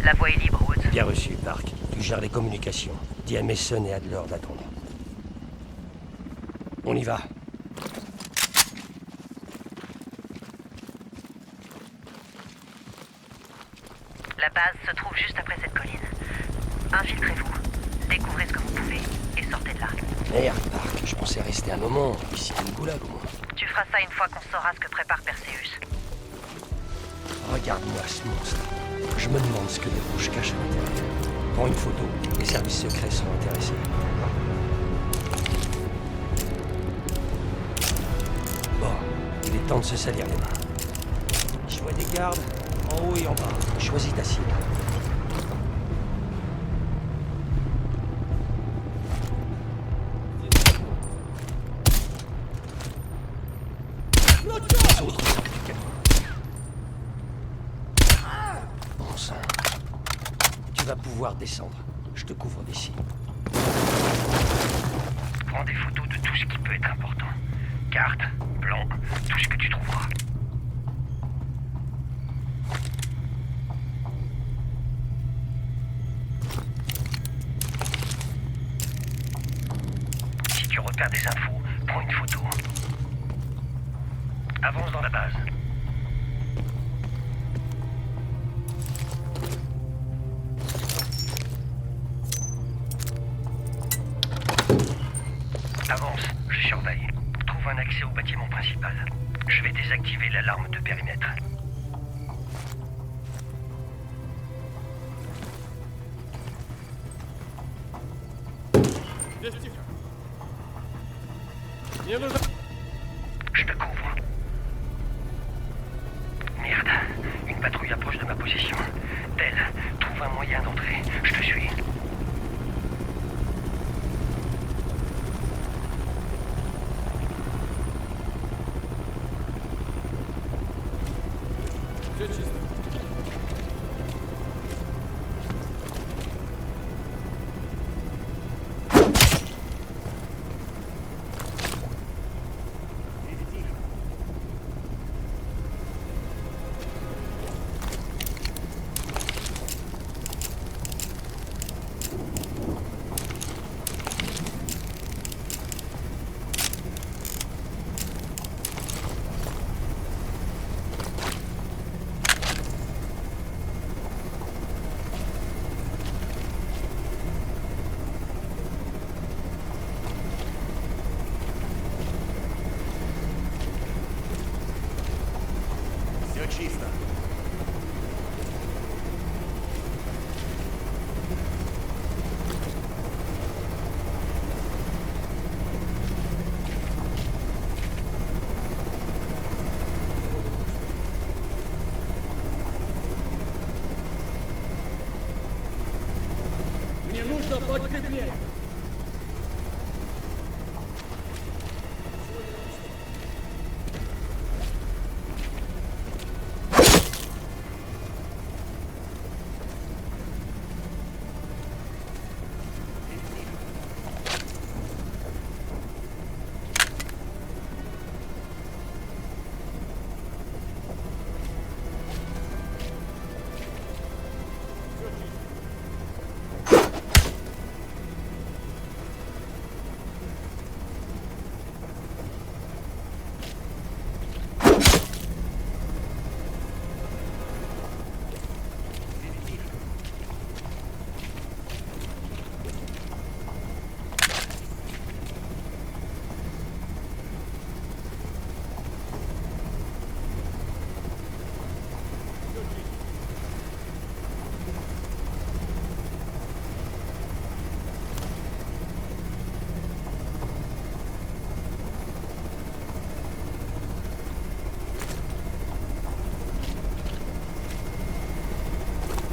La voie est libre, Woods. Bien reçu, Park. Tu gères les communications. Dis à Mason et Adler d'attendre. On y va. La base se trouve juste après cette colline. Infiltrez-vous. Découvrez ce que vous pouvez et sortez de là. Merde, Park. Je pensais rester un moment. Ici, c'est le goulag, au moins. Tu feras ça une fois qu'on saura ce que prépare Perseus. Regarde-moi ce monstre. Je me demande ce que les rouges cachent à l'intérieur. Prends une photo. Les services secrets sont intéressés. Bon, il est temps de se salir les mains. Je vois des gardes, en haut et en bas. Choisis ta cible. Les autres sont plus qu'à toi. Bon sang. Tu vas pouvoir descendre. Je te couvre d'ici. Prends des photos de tout ce qui peut être important. Cartes, plans, tout ce que tu trouveras. Si tu repères des infos, prends une photo. Avance dans la base. Avance, je surveille. Trouve un accès au bâtiment principal. Je vais désactiver l'alarme de périmètre. Je te couvre. Merde, une patrouille approche de ma position. Tel, trouve un moyen d'entrer. Je te suis. Все чисто. Мне нужно подкрепление.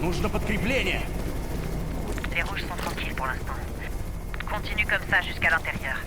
Нужно подкрепление. Les rouges sont tranquilles pour l'instant. Continue comme ça jusqu'à l'intérieur.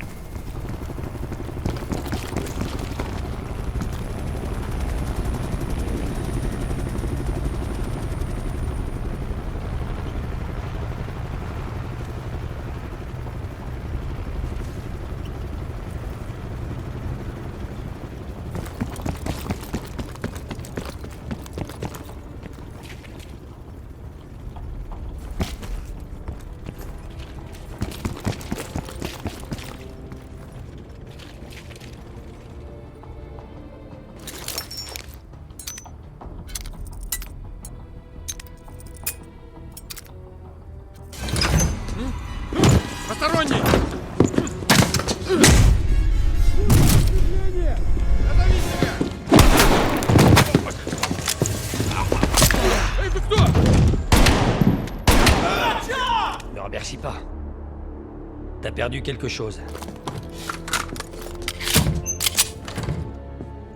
Посторонний! Эй, ты кто? Ne remercie pas. T'as perdu quelque chose.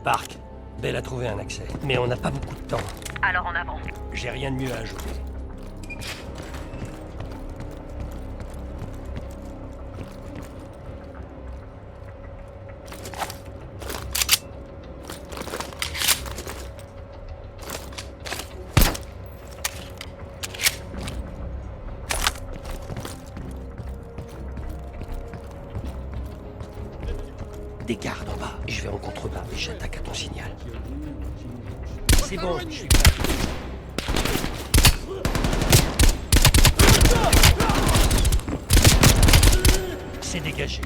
Park, Belle a trouvé un accès, mais on n'a pas beaucoup de temps. Alors en avant. J'ai rien de mieux à ajouter. Des gardes en bas. Je vais en contrebas et j'attaque à ton signal. C'est bon, je suis prêt. C'est dégagé.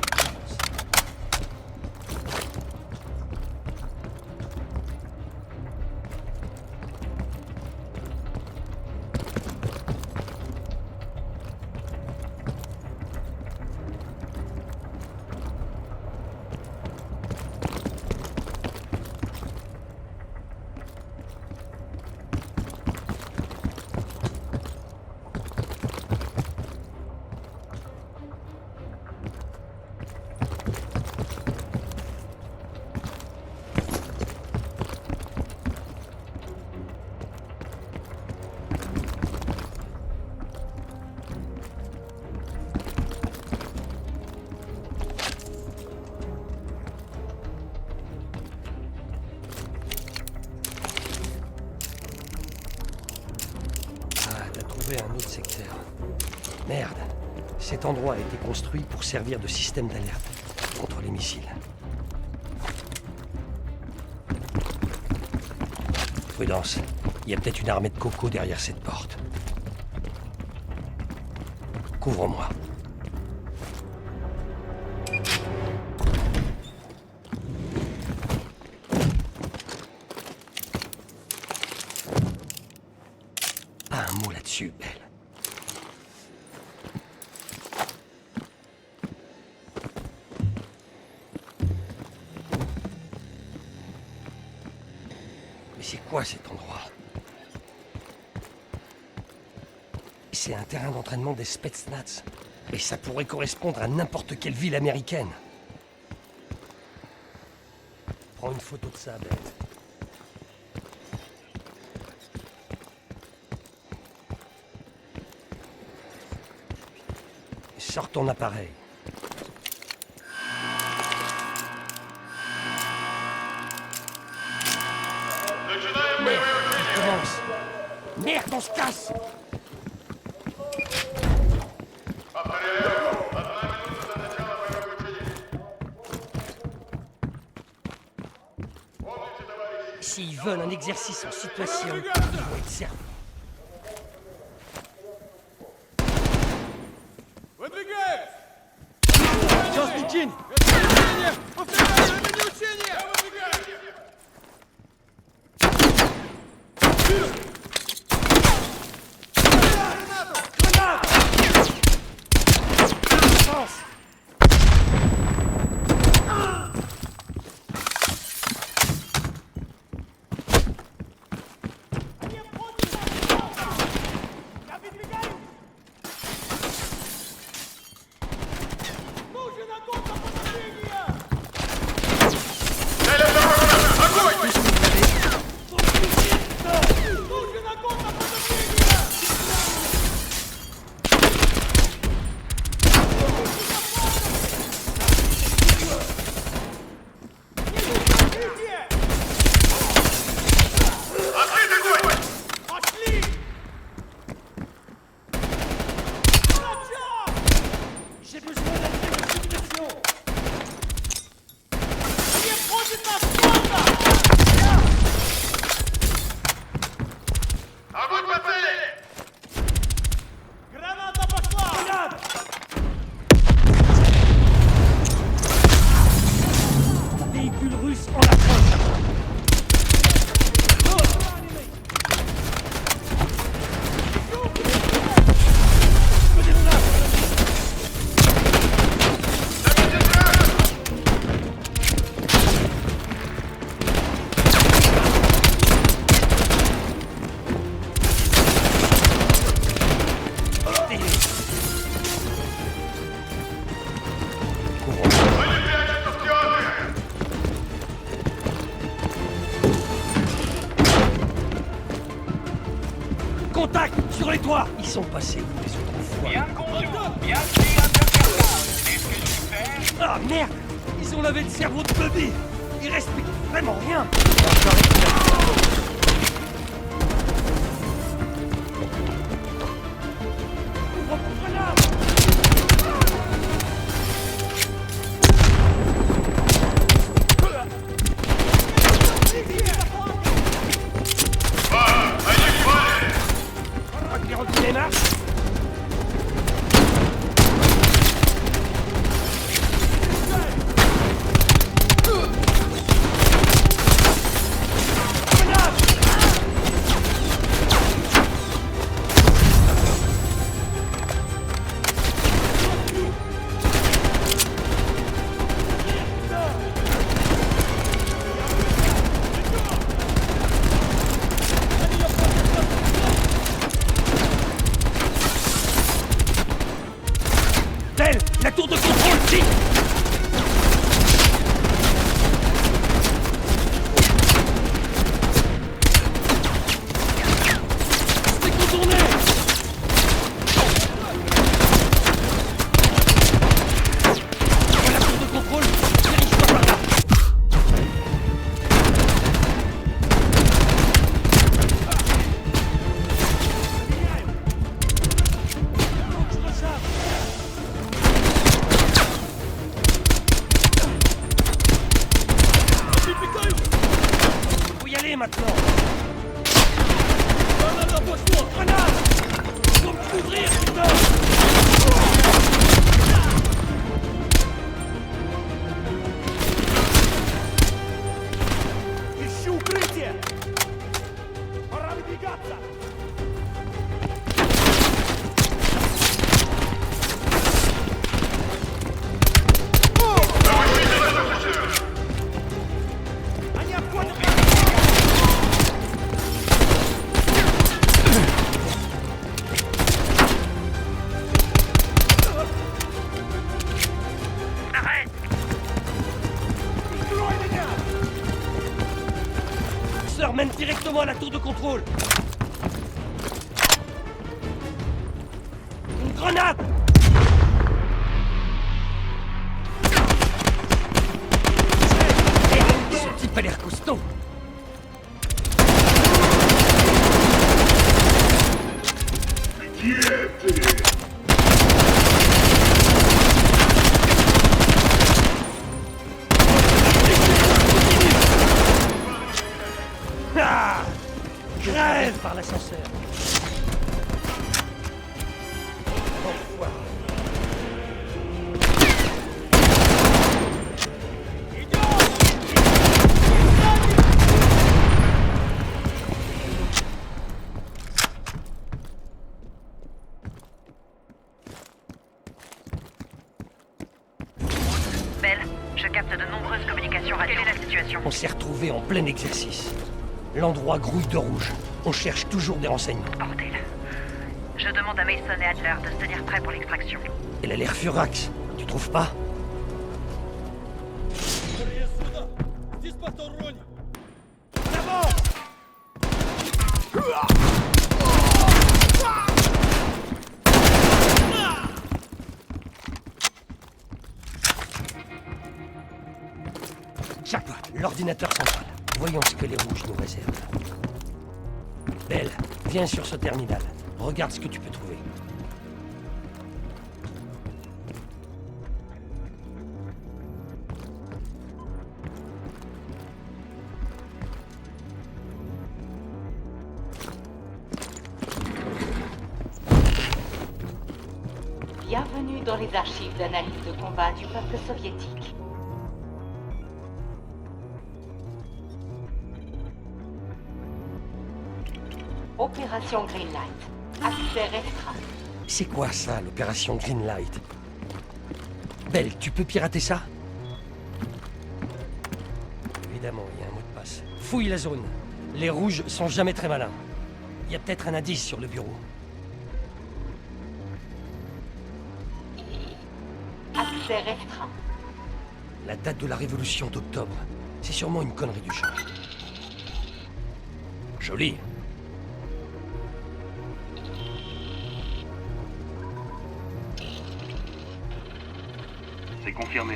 Un autre secteur. Merde. Cet endroit a été construit pour servir de système d'alerte contre les missiles. Prudence. Il y a peut-être une armée de cocos derrière cette porte. Couvre-moi. Pas un mot là-dessus, Belle. Mais c'est quoi cet endroit? C'est un terrain d'entraînement des Spetsnaz. Et ça pourrait correspondre à n'importe quelle ville américaine. Prends une photo de ça, Belle. Sors ton appareil. Merde, il commence. Merde, on se casse. S'ils veulent un exercice en situation, ils vont être servis. Выдвигаюсь! Частный чин! Это не учение! Повторяю, это не учение! Нужен огонь на поношение! sur les toits! Ils sont passés où les autres fois? Ah merde! Ils ont lavé le cerveau de Bobby! Il respecte vraiment rien! Ouvre mon grenade! Les marches. La tour de contrôle, Chief! C'est contourné! La tour de contrôle, dirige-toi par là! Faut y aller maintenant! Grenade! Faut me couvrir, putain! Ищу укрытие! Пора выдвигаться! Они обходят! Arrête! Прикрой меня! Sœur mène directement à la tour de contrôle! Une grenade! Ce type a l'air costaud! Ah! Crève par l'ascenseur! Enfoiré. Belle, je capte de nombreuses communications radio. Quelle est la situation? On s'est retrouvés en plein exercice. L'endroit grouille de rouge. On cherche toujours des renseignements. Bordel. Je demande à Mason et Adler de se tenir prêts pour l'extraction. Elle a l'air furax. Tu trouves pas? Скорее сюда! Здесь посторонний! Jack, l'ordinateur central. Voyons ce que les rouges nous réservent. Belle, viens sur ce terminal. Regarde ce que tu peux trouver. Bienvenue dans les archives d'analyse de combat du peuple soviétique. Opération Greenlight. Accès restreint. C'est quoi ça, l'opération Greenlight? Belle, tu peux pirater ça? Évidemment, il y a un mot de passe. Fouille la zone. Les rouges sont jamais très malins. Il y a peut-être un indice sur le bureau. Accès restreint. La date de la révolution d'octobre. C'est sûrement une connerie du genre. Joli. C'est confirmé.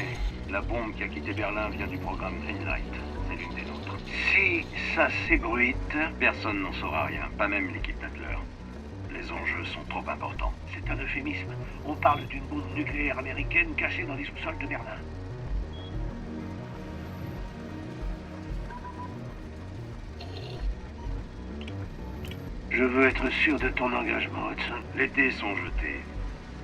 La bombe qui a quitté Berlin vient du programme Greenlight. C'est l'une des nôtres. Si ça s'ébruite, personne n'en saura rien, pas même l'équipe d'Adler. Les enjeux sont trop importants. C'est un euphémisme. On parle d'une bombe nucléaire américaine cachée dans les sous-sols de Berlin. Je veux être sûr de ton engagement, Hudson. Les dés sont jetés.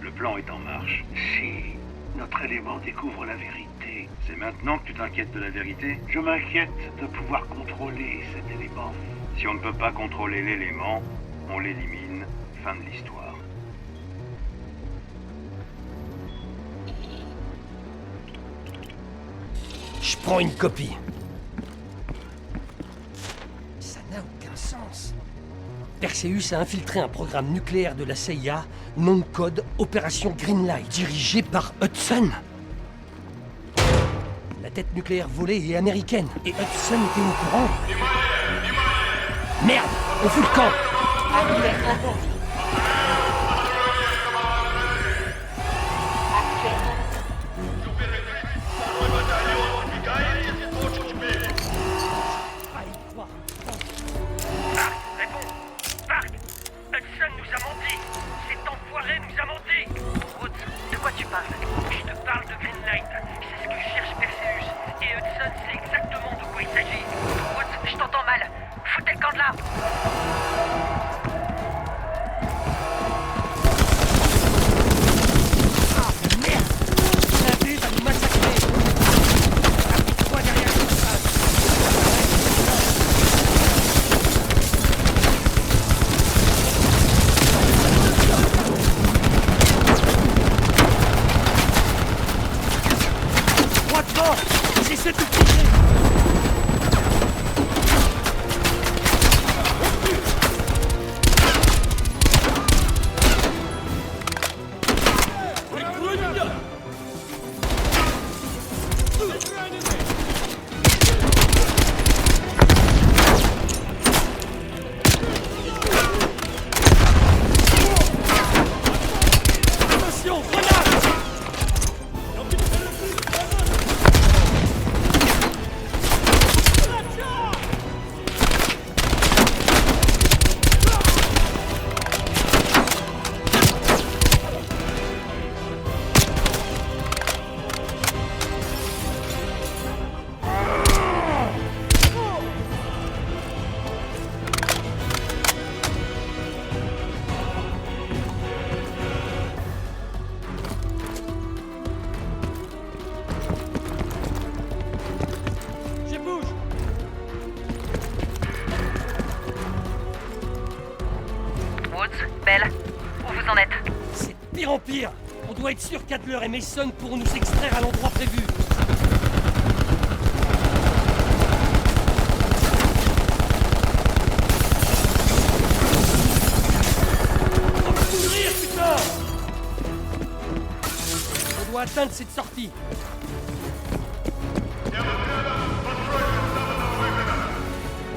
Le plan est en marche. Si notre élément découvre la vérité, C'est maintenant que tu t'inquiètes de la vérité? je m'inquiète de pouvoir contrôler cet élément. Si on ne peut pas contrôler l'élément, on l'élimine. Fin de l'histoire. Je prends une copie. Ça n'a aucun sens. Perseus a infiltré un programme nucléaire de la CIA, nom de code Opération Greenlight, dirigé par Hudson. La tête nucléaire volée est américaine, et Hudson était au courant. Merde, on fout le camp. Adler interdit. Actuellement, Aïe, toi. Park, réponds! Park! Hudson nous a menti! Cet enfoiré nous a menti! Woods, de quoi tu parles? Je te parle de Greenlight. C'est ce que cherche Perseus. Et Hudson sait exactement de quoi il s'agit. Woods, je t'entends mal. Foutez le camp de là! Ah, merde. Blindé va nous massacrer. Appuie-toi derrière tout ça. Droit devant. J'essaie de te toucher. Прикрой меня! Здесь раненый! Attention, grenade. Je bouge! Woods, Bell, où vous en êtes? C'est de pire en pire. On doit être sûr qu'Adler et Mason pourront nous extraire à l'endroit prévu. On va mourir, putain! On doit atteindre cette sortie.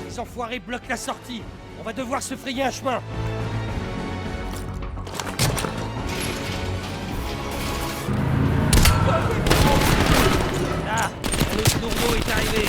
Les enfoirés bloquent la sortie. On va devoir se frayer un chemin. Là, le tourneau est arrivé.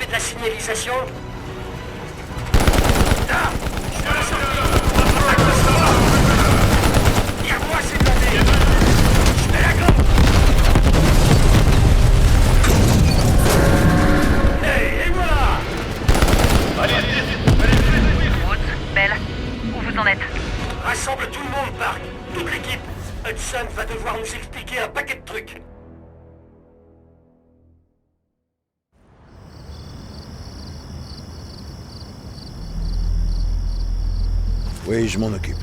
de la signalisation? Woods, Bell, où vous en êtes? Rassemble tout le monde, Park. Toute l'équipe. Hudson va devoir nous expliquer un paquet de trucs. Oui, je m'en occupe.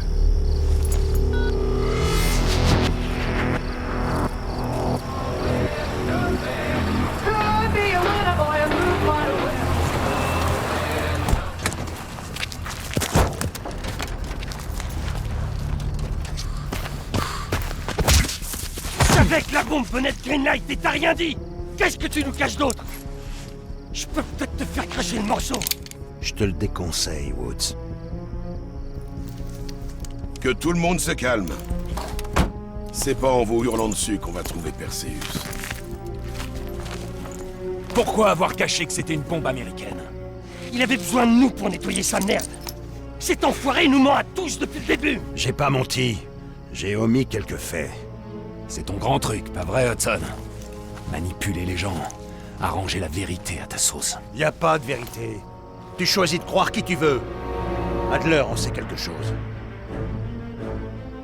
Je savais que la bombe venait de Greenlight et t'as rien dit. Qu'est-ce que tu nous caches d'autre? Je peux peut-être te faire cracher le morceau. Je te le déconseille, Woods. Que tout le monde se calme. C'est pas en vous hurlant dessus qu'on va trouver Perseus. Pourquoi avoir caché que c'était une bombe américaine? Il avait besoin de nous pour nettoyer sa merde. Cet enfoiré nous ment à tous depuis le début. J'ai pas menti. J'ai omis quelques faits. C'est ton grand truc, pas vrai, Hudson? Manipuler les gens, arranger la vérité à ta sauce. Y a pas de vérité. Tu choisis de croire qui tu veux. Adler en sait quelque chose.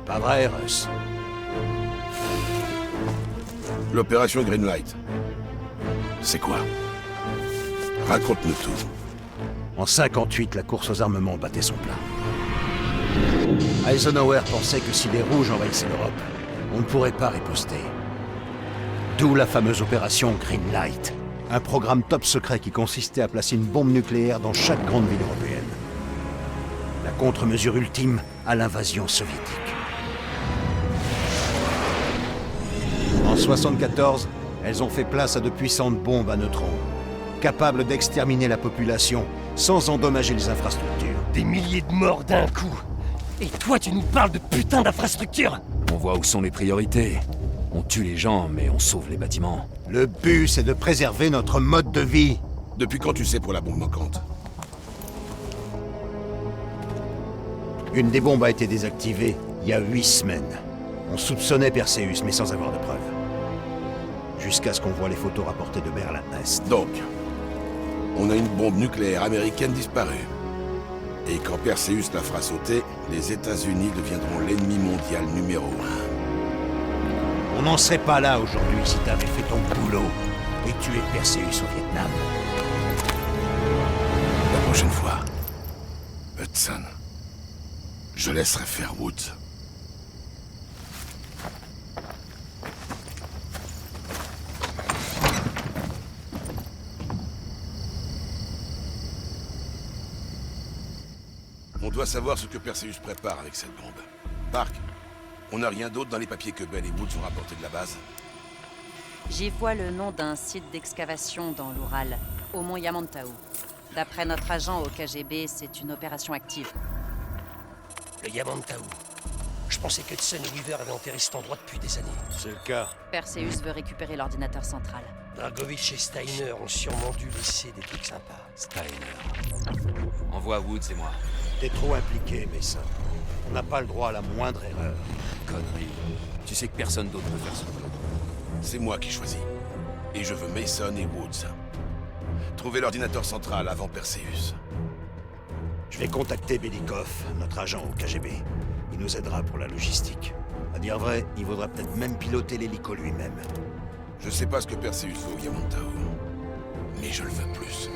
Pas vrai, Russ? L'opération Greenlight. C'est quoi? Raconte-nous tout. En 58, la course aux armements battait son plein. Eisenhower pensait que si les Rouges envahissaient l'Europe, on ne pourrait pas riposter. D'où la fameuse opération Greenlight, un programme top secret qui consistait à placer une bombe nucléaire dans chaque grande ville européenne. La contre-mesure ultime à l'invasion soviétique. En 74, elles ont fait place à de puissantes bombes à neutrons, capables d'exterminer la population sans endommager les infrastructures. Des milliers de morts d'un coup. Et toi, tu nous parles de putain d'infrastructure? On voit où sont les priorités. On tue les gens, mais on sauve les bâtiments. Le but, c'est de préserver notre mode de vie. Depuis quand tu sais pour la bombe manquante? Une des bombes a été désactivée il y a 8 semaines. On soupçonnait Perseus, mais sans avoir de preuves. Jusqu'à ce qu'on voit les photos rapportées de Berlin-Est. Donc, on a une bombe nucléaire américaine disparue. Et quand Perseus la fera sauter, les États-Unis deviendront l'ennemi mondial numéro 1. On n'en serait pas là aujourd'hui si t'avais fait ton boulot et tué Perseus au Vietnam. La prochaine fois, Hudson, je laisserai faire Woods. On doit savoir ce que Perseus prépare avec cette bombe. Park, on n'a rien d'autre dans les papiers que Bell et Woods ont rapporté de la base? J'y vois le nom d'un site d'excavation dans l'Oural, au mont Yamantau. D'après notre agent au KGB, c'est une opération active. Le Yamantau. Je pensais que Hudson et Weaver avaient enterré cet endroit depuis des années. C'est le cas. Perseus veut récupérer l'ordinateur central. Dragovich et Steiner ont sûrement dû laisser des trucs sympas. Steiner. Envoie Woods et moi. T'es trop impliqué, Mason. On n'a pas le droit à la moindre erreur. Connerie. Tu sais que personne d'autre peut faire ce boulot. C'est moi qui choisis. Et je veux Mason et Woods. Trouver l'ordinateur central avant Perseus. Je vais contacter Belikov, notre agent au KGB. Il nous aidera pour la logistique. À dire vrai, il vaudra peut-être même piloter l'hélico lui-même. Je sais pas ce que Perseus veut au Yamantau, mais je le veux plus.